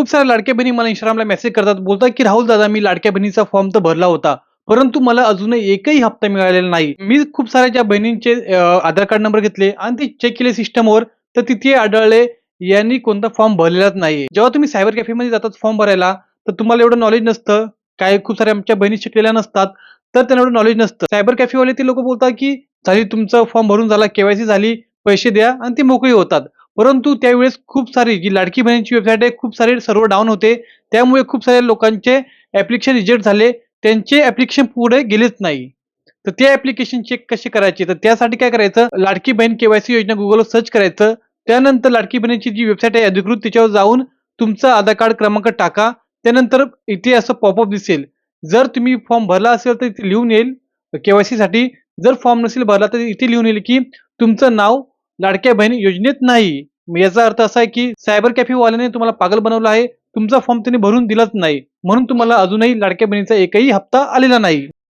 खूप साऱ्या लाडक्या बहिणी मला Instagramला मेसेज करतात. बोलतात, की "राहुल दादा, मी लाडक्या बहिणीचा फॉर्म तर भरला होता. परंतु मला अजूनही एकही हप्ता मिळालेला नाही." मी खूप साऱ्या ज्या बहिणींचे आधार कार्ड नंबर घेतले आणि ते चेक केले सिस्टमवर, तर तिथे आढळले यांनी कोणता फॉर्म भरलेलाच नाहीये. जेव्हा तुम्ही सायबर कॅफेमध्ये जातात फॉर्म भरायला, तर तुम्हाला एवढं नॉलेज नसतं. काही खूप साऱ्या आमच्या बहिणी शिकलेल्या नसतात, तर त्यांना एवढं नॉलेज नसतं. सायबर कॅफेवाले ते लोकं बोलतात, की "झाली तुमचा फॉर्म भरून झाला, के-वाय-सी झाली, पैसे द्या" आणि ते मोकळी होतात. परंतु त्यावेळेस खूप सारी जी लाडकी बहिणीची वेबसाईट आहे, खूप सारे सर्व्हर डाउन होते. त्यामुळे खूप साऱ्या लोकांचे ॲप्लिकेशन रिजेक्ट झाले. त्यांचे ॲप्लिकेशन पुढे गेलेच नाही. तर ते ॲप्लिकेशन चेक कसे करायचे? तर त्यासाठी काय करायचं, लाडकी बहीण के-वाय-सी योजना Googleवर सर्च करायचं. त्यानंतर लाडकी बहिणीची जी वेबसाईट आहे अधिकृत त्याच्यावर जाऊन तुमचा आधार कार्ड क्रमांक टाका. त्यानंतर इथे असं पॉपअप दिसेल. जर तुम्ही फॉर्म भरला असेल तर इथे लिहून येईल के-वाय-सीसाठी. जर फॉर्म नसेल भरला तर इथे लिहून येईल, की तुमचं नाव लाडक्या बहीण योजनेत नाही. मग याचा अर्थ असा आहे, की सायबर कॅफेवाल्याने तुम्हाला पागल बनवलं आहे. तुमचा फॉर्म त्यांनी भरून दिलाच नाही. म्हणून तुम्हाला अजूनही लाडक्या बहिणीचा एकही हप्ता आलेला नाही.